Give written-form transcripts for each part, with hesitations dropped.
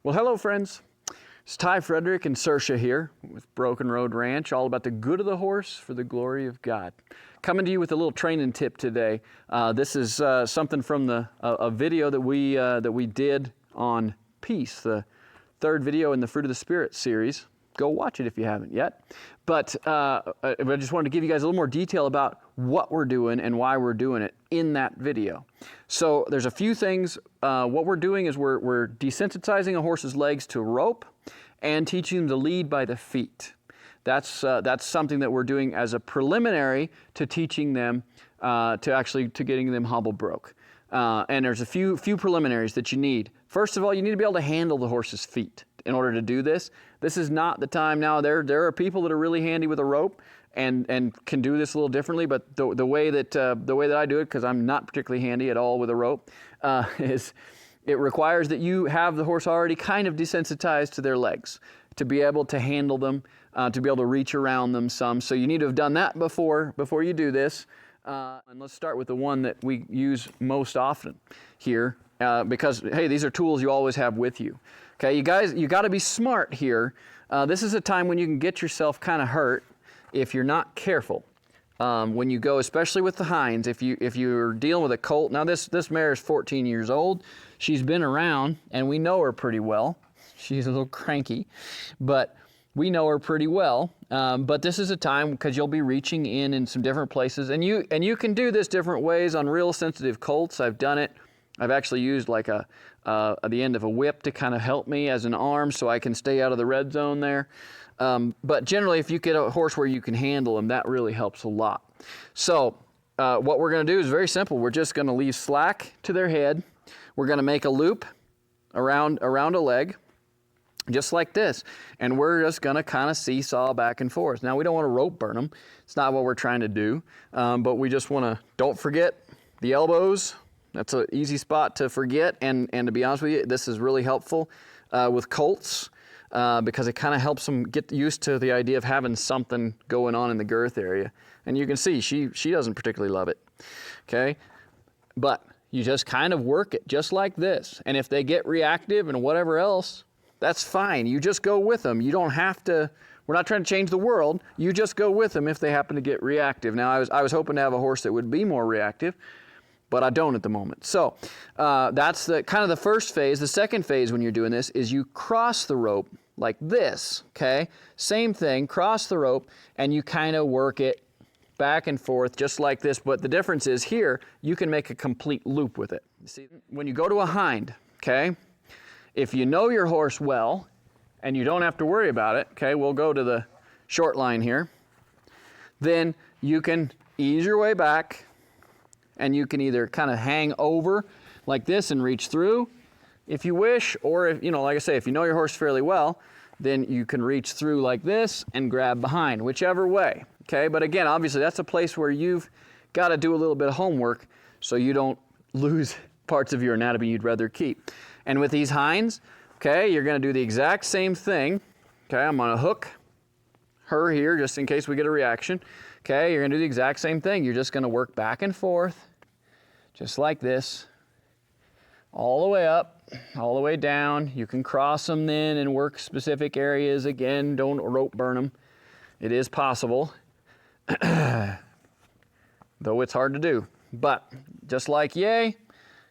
Well, hello friends. It's Ty, Frederick, and Saoirse here with Broken Road Ranch, all about the good of the horse for the glory of God. Coming to you with a little training tip today. This is something from a video that we did on peace, the third video in the Fruit of the Spirit series. Go watch it if you haven't yet. But I just wanted to give you guys a little more detail about what we're doing and why we're doing it in that video. So there's a few things. What we're doing is we're desensitizing a horse's legs to rope and teaching them to lead by the feet. That's something that we're doing as a preliminary to teaching them to getting them hobble broke. And there's a few preliminaries that you need. First of all, you need to be able to handle the horse's feet in order to do this. This is not the time now. There are people that are really handy with a rope and can do this a little differently, but the way that I do it, because I'm not particularly handy at all with a rope, is it requires that you have the horse already kind of desensitized to their legs to be able to handle them, to be able to reach around them some. So you need to have done that before you do this. And let's start with the one that we use most often here, because hey, these are tools you always have with you. Okay, you guys, you got to be smart here. This is a time when you can get yourself kind of hurt if you're not careful. When you go, especially with the hinds, if you're dealing with a colt. Now this mare is 14 years old. She's been around, and we know her pretty well. She's a little cranky, but we know her pretty well. But this is a time because you'll be reaching in some different places, and you can do this different ways on real sensitive colts. I've done it. I've actually used like the end of a whip to kind of help me as an arm so I can stay out of the red zone there. But generally, if you get a horse where you can handle them, that really helps a lot. So what we're going to do is very simple. We're just going to leave slack to their head. We're going to make a loop around a leg, just like this. And we're just going to kind of seesaw back and forth. Now, we don't want to rope burn them. It's not what we're trying to do. But we just want to, don't forget the elbows. That's an easy spot to forget. And to be honest with you, this is really helpful with colts. Because it kind of helps them get used to the idea of having something going on in the girth area. And you can see she doesn't particularly love it, okay? But you just kind of work it just like this. And if they get reactive and whatever else, that's fine. You just go with them. You don't have to, we're not trying to change the world. You just go with them if they happen to get reactive. Now, I was hoping to have a horse that would be more reactive, but I don't at the moment. So that's the kind of the first phase. The second phase when you're doing this is you cross the rope like this, okay? Same thing, cross the rope, and you kind of work it back and forth just like this, but the difference is here, you can make a complete loop with it. You see, when you go to a hind, okay, if you know your horse well, and you don't have to worry about it, okay, we'll go to the short line here, then you can ease your way back, and you can either kind of hang over like this and reach through if you wish, or if, you know, like I say, if you know your horse fairly well, then you can reach through like this and grab behind, whichever way, okay? But again, obviously that's a place where you've got to do a little bit of homework so you don't lose parts of your anatomy you'd rather keep. And with these hinds, okay, you're going to do the exact same thing. Okay, I'm going to hook her here just in case we get a reaction. Okay, you're going to do the exact same thing. You're just going to work back and forth just like this, all the way up, all the way down. You can cross them then and work specific areas. Again, don't rope burn them. It is possible, though it's hard to do. But just like yay,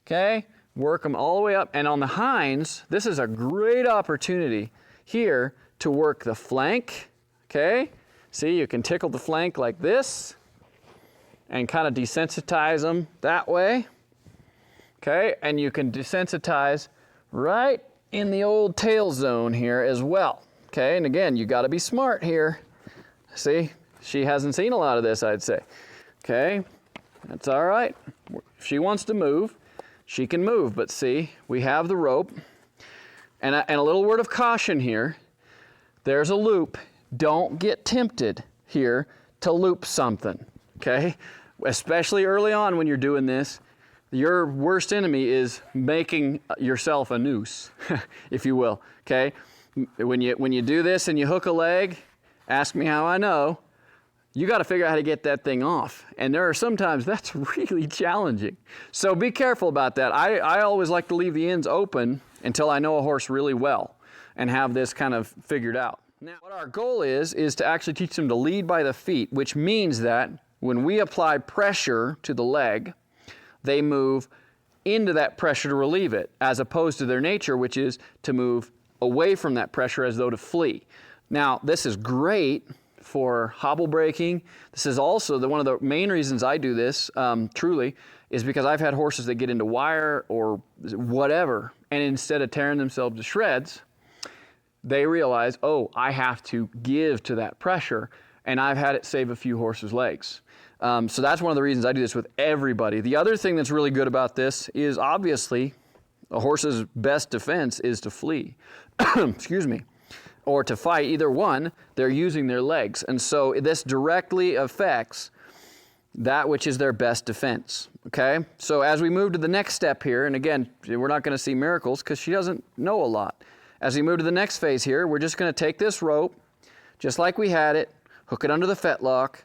okay, work them all the way up. And on the hinds, this is a great opportunity here to work the flank, okay? See, you can tickle the flank like this and kind of desensitize them that way. Okay, and you can desensitize right in the old tail zone here as well. Okay, and again, you got to be smart here. See, she hasn't seen a lot of this, I'd say. Okay, that's all right. If she wants to move, she can move. But see, we have the rope. And a little word of caution here. There's a loop. Don't get tempted here to loop something, okay? Especially early on when you're doing this. Your worst enemy is making yourself a noose, if you will, okay? When you do this and you hook a leg, ask me how I know, you got to figure out how to get that thing off. And there are sometimes that's really challenging. So be careful about that. I always like to leave the ends open until I know a horse really well and have this kind of figured out. Now, what our goal is to actually teach them to lead by the feet, which means that when we apply pressure to the leg, they move into that pressure to relieve it, as opposed to their nature, which is to move away from that pressure as though to flee. Now, this is great for hobble breaking. This is also one of the main reasons I do this, truly, is because I've had horses that get into wire or whatever, and instead of tearing themselves to shreds, they realize, oh, I have to give to that pressure, and I've had it save a few horses' legs. So that's one of the reasons I do this with everybody. The other thing that's really good about this is obviously a horse's best defense is to flee, excuse me, or to fight. Either one, they're using their legs. And so this directly affects that which is their best defense, okay? So as we move to the next step here, and again, we're not going to see miracles because she doesn't know a lot. As we move to the next phase here, we're just going to take this rope, just like we had it, hook it under the fetlock,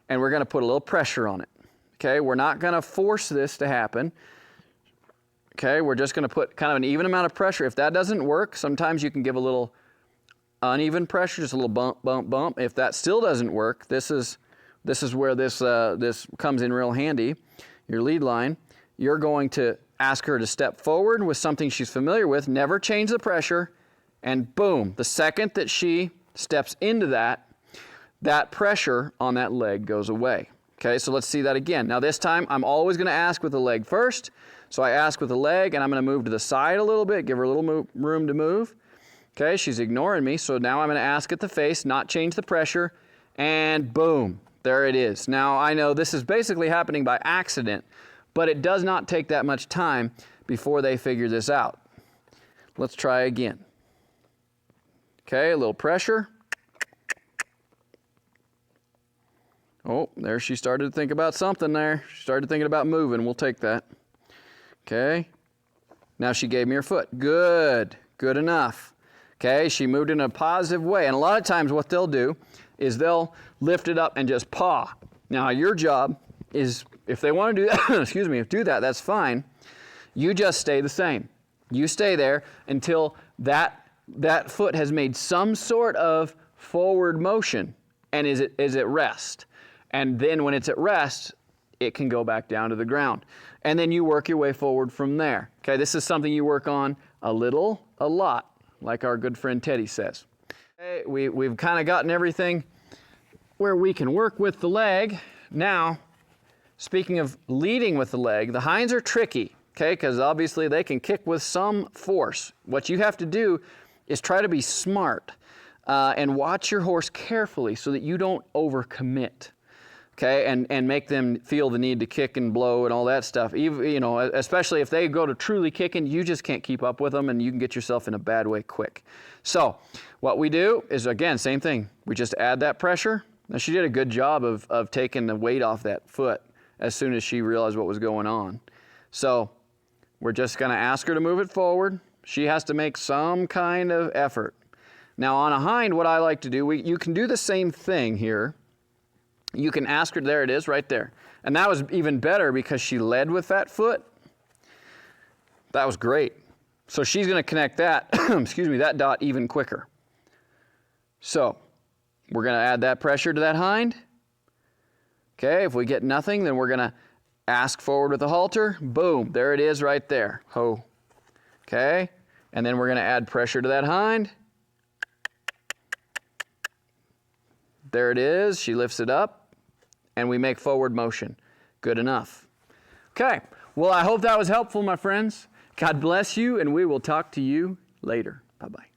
and we're going to put a little pressure on it, okay? We're not going to force this to happen, okay? We're just going to put kind of an even amount of pressure. If that doesn't work, sometimes you can give a little uneven pressure, just a little bump, bump, bump. If that still doesn't work, this is where this comes in real handy, your lead line. You're going to ask her to step forward with something she's familiar with, never change the pressure, and boom, the second that she steps into that pressure on that leg goes away. Okay, so let's see that again. Now this time, I'm always going to ask with the leg first. So I ask with the leg, and I'm going to move to the side a little bit, give her a little room to move. Okay, she's ignoring me, so now I'm going to ask at the face, not change the pressure, and boom, there it is. Now I know this is basically happening by accident, but it does not take that much time before they figure this out. Let's try again. Okay, a little pressure. Oh, there she started to think about something there. She started thinking about moving. We'll take that. Okay. Now she gave me her foot. Good. Good enough. Okay, she moved in a positive way. And a lot of times what they'll do is they'll lift it up and just paw. Now your job is, if they want to do that, excuse me, do that, that's fine. You just stay the same. You stay there until that foot has made some sort of forward motion and is at rest. And then when it's at rest, it can go back down to the ground. And then you work your way forward from there. Okay, this is something you work on a little, a lot, like our good friend Teddy says. Okay, we've kind of gotten everything where we can work with the leg. Now, speaking of leading with the leg, the hinds are tricky, okay, because obviously they can kick with some force. What you have to do is try to be smart and watch your horse carefully so that you don't overcommit. Okay, and make them feel the need to kick and blow and all that stuff. Even, you know, especially if they go to truly kicking, you just can't keep up with them and you can get yourself in a bad way quick. So what we do is, again, same thing. We just add that pressure. Now she did a good job of taking the weight off that foot as soon as she realized what was going on. So we're just going to ask her to move it forward. She has to make some kind of effort. Now on a hind, what I like to do, you can do the same thing here. You can ask her, there it is, right there. And that was even better because she led with that foot. That was great. So she's going to connect that, excuse me, that dot even quicker. So we're going to add that pressure to that hind. Okay, if we get nothing, then we're going to ask forward with the halter. Boom, there it is right there. Ho. Okay, and then we're going to add pressure to that hind. There it is. She lifts it up. And we make forward motion. Good enough. Okay. Well, I hope that was helpful, my friends. God bless you, and we will talk to you later. Bye-bye.